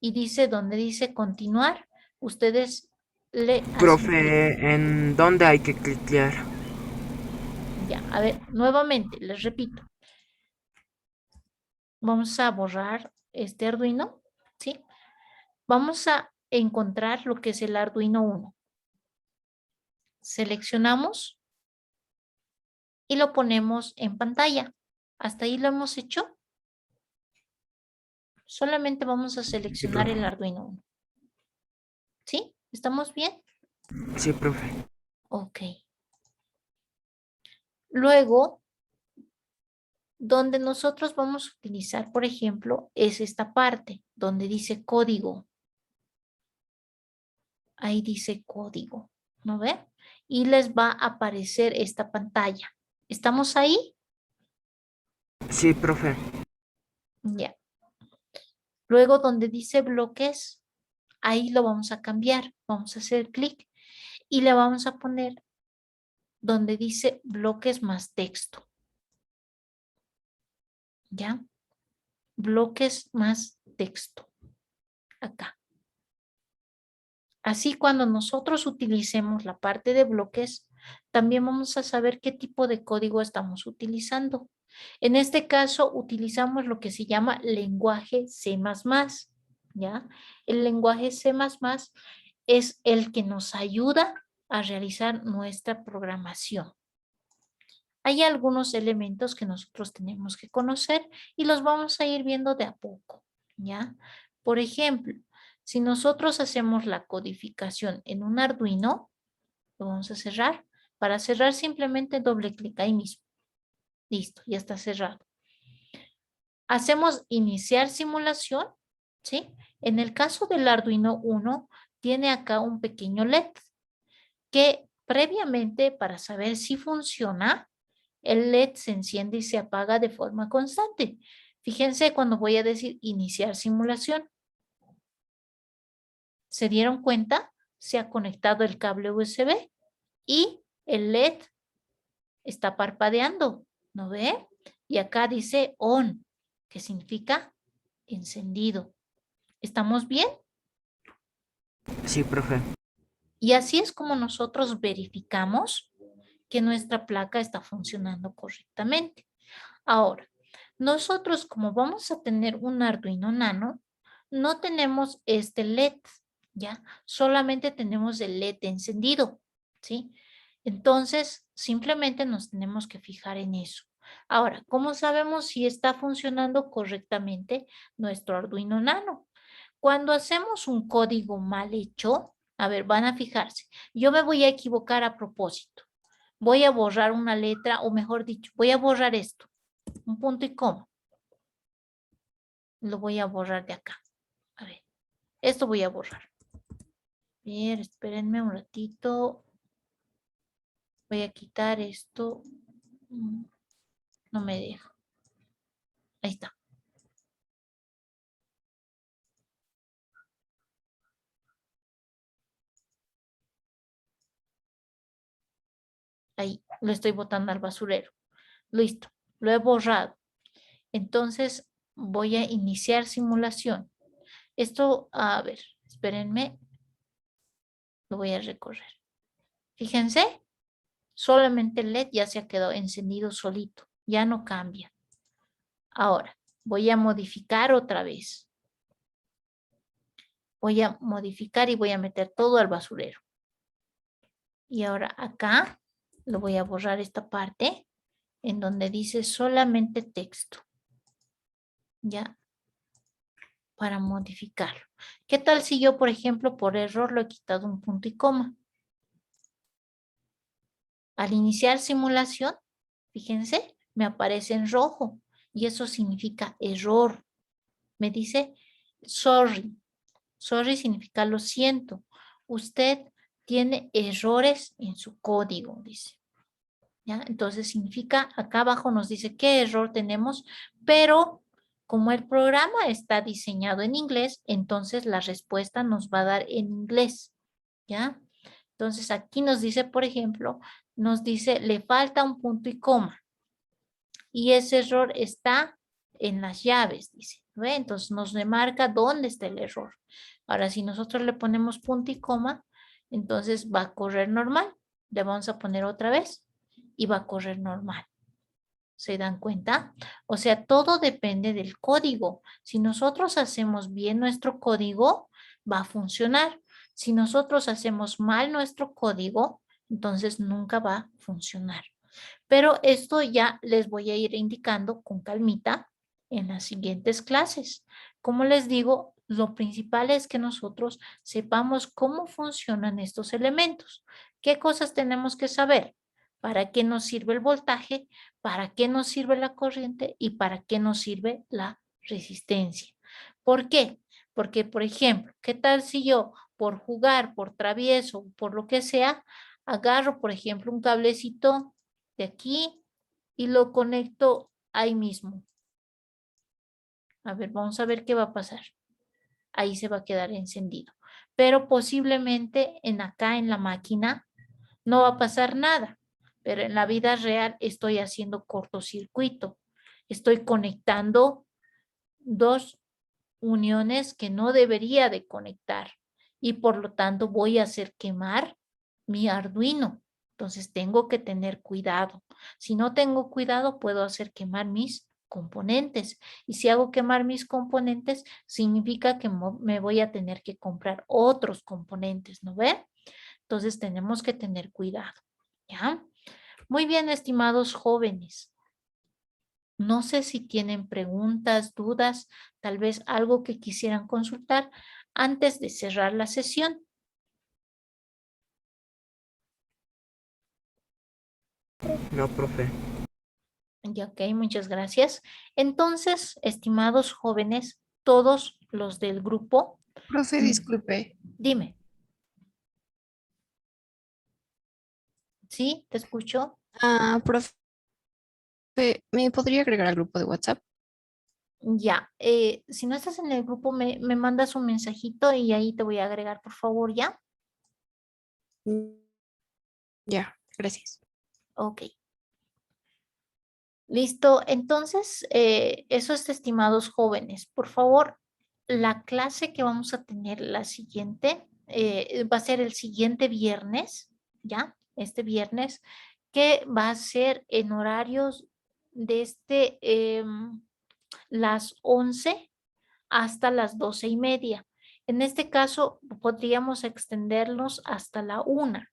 Y dice, donde dice continuar, ustedes le hacen clic. Profe, ¿en dónde hay que cliquear? Ya, a ver, nuevamente, les repito. Vamos a borrar este Arduino, ¿sí? Vamos a encontrar lo que es el Arduino 1. Seleccionamos y lo ponemos en pantalla. ¿Hasta ahí lo hemos hecho? Solamente vamos a Sí, seleccionar profe. el Arduino 1. ¿Sí? ¿Estamos bien? Sí, profe. Ok. Luego, donde nosotros vamos a utilizar, por ejemplo, es esta parte donde dice código. Ahí dice código, ¿no ve? Y les va a aparecer esta pantalla. ¿Estamos ahí? Sí, profe. Ya. Luego donde dice bloques, ahí lo vamos a cambiar. Vamos a hacer clic y le vamos a poner donde dice bloques más texto. ¿Ya? Bloques más texto. Acá. Así cuando nosotros utilicemos la parte de bloques, también vamos a saber qué tipo de código estamos utilizando. En este caso utilizamos lo que se llama lenguaje C++, ¿ya? El lenguaje C++ es el que nos ayuda a realizar nuestra programación. Hay algunos elementos que nosotros tenemos que conocer y los vamos a ir viendo de a poco, ¿ya? Por ejemplo, si nosotros hacemos la codificación en un Arduino, lo vamos a cerrar. Para cerrar simplemente doble clic ahí mismo. Listo, ya está cerrado. Hacemos iniciar simulación, ¿sí? En el caso del Arduino 1, tiene acá un pequeño LED que previamente para saber si funciona, el LED se enciende y se apaga de forma constante. Fíjense cuando voy a decir iniciar simulación. ¿Se dieron cuenta? Se ha conectado el cable USB y el LED está parpadeando, ¿no ve? Y acá dice on, que significa encendido. ¿Estamos bien? Sí, profe. Y así es como nosotros verificamos que nuestra placa está funcionando correctamente. Ahora, nosotros como vamos a tener un Arduino Nano, no tenemos este LED, ¿ya? Solamente tenemos el LED encendido, ¿sí? Entonces, simplemente nos tenemos que fijar en eso. Ahora, ¿cómo sabemos si está funcionando correctamente nuestro Arduino Nano? Cuando hacemos un código mal hecho, a ver, van a fijarse, yo me voy a equivocar a propósito. Voy a borrar una letra, o mejor dicho, voy a borrar esto, un punto y coma. Lo voy a borrar de acá. A ver, esto voy a borrar. A ver, espérenme un ratito. Voy a quitar esto. No me deja. Ahí está. Ahí, lo estoy botando al basurero. Listo, lo he borrado. Entonces, voy a iniciar simulación. Esto, a ver, espérenme. Lo voy a recorrer. Fíjense, solamente el LED ya se ha quedado encendido solito. Ya no cambia. Ahora, voy a modificar otra vez. Voy a modificar y voy a meter todo al basurero. Y ahora acá lo voy a borrar esta parte en donde dice solamente texto. Ya. para modificarlo. ¿Qué tal si yo, por ejemplo, por error lo he quitado un punto y coma? Al iniciar simulación, fíjense, me aparece en rojo y eso significa error. Me dice sorry. Sorry significa lo siento. Usted tiene errores en su código, dice. ¿Ya? Entonces significa, acá abajo nos dice qué error tenemos, pero como el programa está diseñado en inglés, entonces la respuesta nos va a dar en inglés. ¿Ya? Entonces aquí nos dice, por ejemplo, nos dice, le falta un punto y coma. Y ese error está en las llaves, dice. ¿Ve? Entonces nos remarca dónde está el error. Ahora, si nosotros le ponemos punto y coma, entonces va a correr normal. Le vamos a poner otra vez y va a correr normal. ¿Se dan cuenta? O sea, todo depende del código. Si nosotros hacemos bien nuestro código, va a funcionar. Si nosotros hacemos mal nuestro código, entonces nunca va a funcionar. Pero esto ya les voy a ir indicando con calmita en las siguientes clases. Como les digo, lo principal es que nosotros sepamos cómo funcionan estos elementos. ¿Qué cosas tenemos que saber? ¿Para qué nos sirve el voltaje? ¿Para qué nos sirve la corriente? ¿Y para qué nos sirve la resistencia? ¿Por qué? Porque, por ejemplo, ¿qué tal si yo por jugar, por travieso, por lo que sea, agarro, por ejemplo, un cablecito de aquí y lo conecto ahí mismo? A ver, vamos a ver qué va a pasar. Ahí se va a quedar encendido. Pero posiblemente acá en la máquina no va a pasar nada. Pero en la vida real estoy haciendo cortocircuito. Estoy conectando dos uniones que no debería de conectar. Y por lo tanto voy a hacer quemar mi Arduino. Entonces tengo que tener cuidado. Si no tengo cuidado, puedo hacer quemar mis componentes. Y si hago quemar mis componentes, significa que me voy a tener que comprar otros componentes, ¿no ven? Entonces tenemos que tener cuidado, ¿ya? Muy bien, estimados jóvenes. No sé si tienen preguntas, dudas, tal vez algo que quisieran consultar antes de cerrar la sesión. No, profe. Ya, ok, muchas gracias. Entonces, estimados jóvenes, todos los del grupo, Profe, disculpe. dime, ¿sí? ¿Te escucho? Profe, ¿me podría agregar al grupo de WhatsApp? Ya, si no estás en el grupo, me mandas un mensajito y ahí te voy a agregar, por favor, ¿ya? Ya, gracias. Ok. Listo, entonces, eso es, estimados jóvenes. Por favor, la clase que vamos a tener la siguiente, va a ser el siguiente viernes, ¿ya? Este viernes, que va a ser en horarios desde las 11 hasta las 12:30. En este caso, podríamos extenderlos hasta la 1.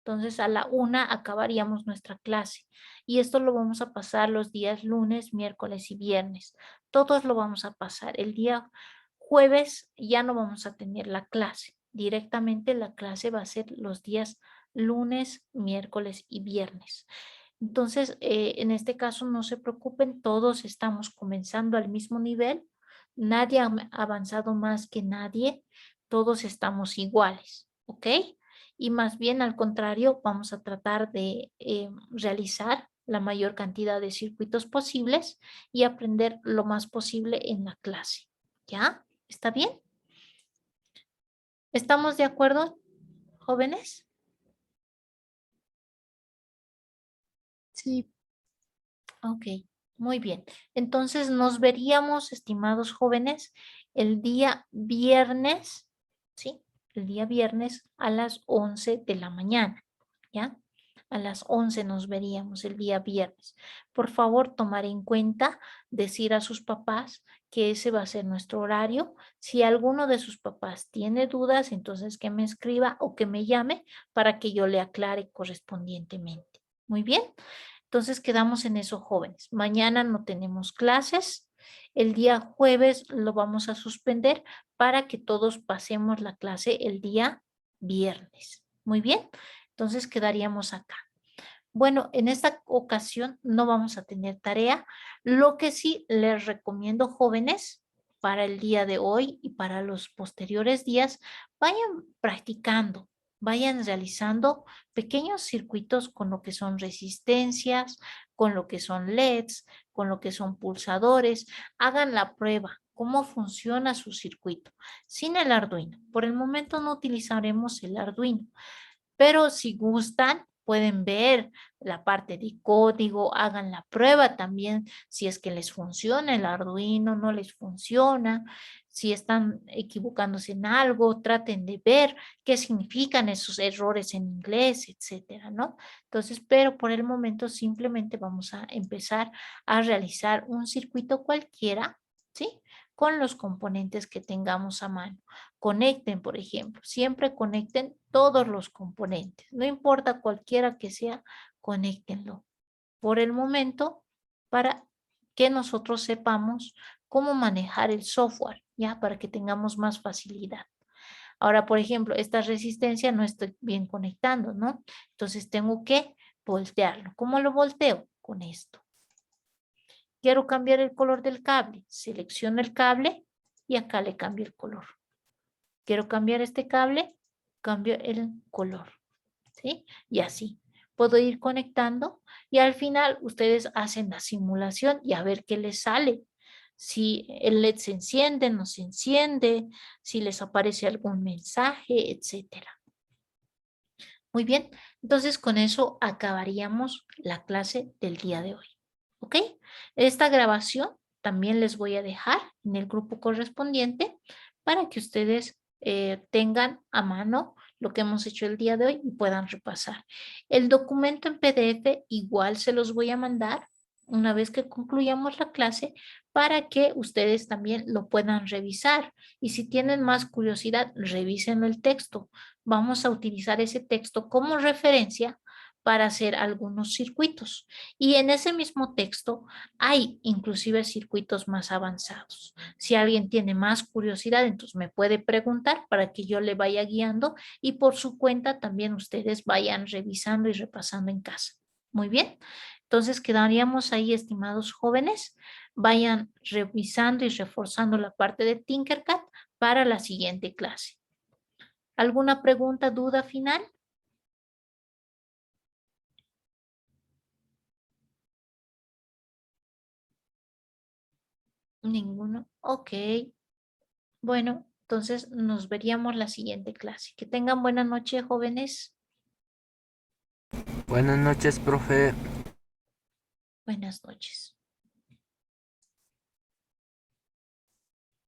Entonces, a la 1 acabaríamos nuestra clase. Y esto lo vamos a pasar los días lunes, miércoles y viernes. Todos lo vamos a pasar. El día jueves ya no vamos a tener la clase. Directamente la clase va a ser los días lunes, miércoles y viernes. Entonces, en este caso no se preocupen, todos estamos comenzando al mismo nivel. Nadie ha avanzado más que nadie. Todos estamos iguales, ¿ok? Y más bien al contrario, vamos a tratar de realizar la mayor cantidad de circuitos posibles y aprender lo más posible en la clase. ¿Ya? ¿Está bien? ¿Estamos de acuerdo, jóvenes? Sí, Ok, muy bien. Entonces nos veríamos, estimados jóvenes, el día viernes, ¿sí? El día viernes a las 11 de la mañana, ¿ya? A las 11 nos veríamos el día viernes. Por favor, tomar en cuenta, decir a sus papás que ese va a ser nuestro horario. Si alguno de sus papás tiene dudas, entonces que me escriba o que me llame para que yo le aclare correspondientemente. Muy bien. Entonces quedamos en eso, jóvenes. Mañana no tenemos clases. El día jueves lo vamos a suspender para que todos pasemos la clase el día viernes. Muy bien, entonces quedaríamos acá. Bueno, en esta ocasión no vamos a tener tarea. Lo que sí les recomiendo, jóvenes, para el día de hoy y para los posteriores días, vayan practicando, vayan realizando pequeños circuitos con lo que son resistencias, con lo que son LEDs, con lo que son pulsadores. Hagan la prueba, cómo funciona su circuito sin el Arduino. Por el momento no utilizaremos el Arduino. Pero si gustan, pueden ver la parte de código, hagan la prueba también si es que les funciona el Arduino, no les funciona, si están equivocándose en algo, traten de ver qué significan esos errores en inglés, etcétera, ¿no? Entonces, pero por el momento simplemente vamos a empezar a realizar un circuito cualquiera, ¿sí? Con los componentes que tengamos a mano. Conecten, por ejemplo, siempre conecten todos los componentes, no importa cualquiera que sea, conéctenlo por el momento para que nosotros sepamos cómo manejar el software, ya, para que tengamos más facilidad. Ahora, por ejemplo, esta resistencia no estoy bien conectando, ¿no? Entonces tengo que voltearlo. ¿Cómo lo volteo? Con esto. Quiero cambiar el color del cable. Selecciono el cable y acá le cambio el color. Quiero cambiar este cable, cambio el color, ¿sí? Y así. Puedo ir conectando y al final ustedes hacen la simulación y a ver qué les sale. Si el LED se enciende, no se enciende, si les aparece algún mensaje, etcétera. Muy bien, entonces con eso acabaríamos la clase del día de hoy. ¿Ok? Esta grabación también les voy a dejar en el grupo correspondiente para que ustedes tengan a mano lo que hemos hecho el día de hoy y puedan repasar. El documento en PDF igual se los voy a mandar una vez que concluyamos la clase para que ustedes también lo puedan revisar. Y si tienen más curiosidad, revisen el texto. Vamos a utilizar ese texto como referencia para hacer algunos circuitos. Y en ese mismo texto hay inclusive circuitos más avanzados. Si alguien tiene más curiosidad, entonces me puede preguntar para que yo le vaya guiando y por su cuenta también ustedes vayan revisando y repasando en casa. Muy bien. Entonces quedaríamos ahí, estimados jóvenes. Vayan revisando y reforzando la parte de Tinkercad para la siguiente clase. ¿Alguna pregunta, duda final? Ninguno. Ok. Bueno, entonces nos veríamos la siguiente clase. Que tengan buena noche, jóvenes. Buenas noches, profe. Buenas noches.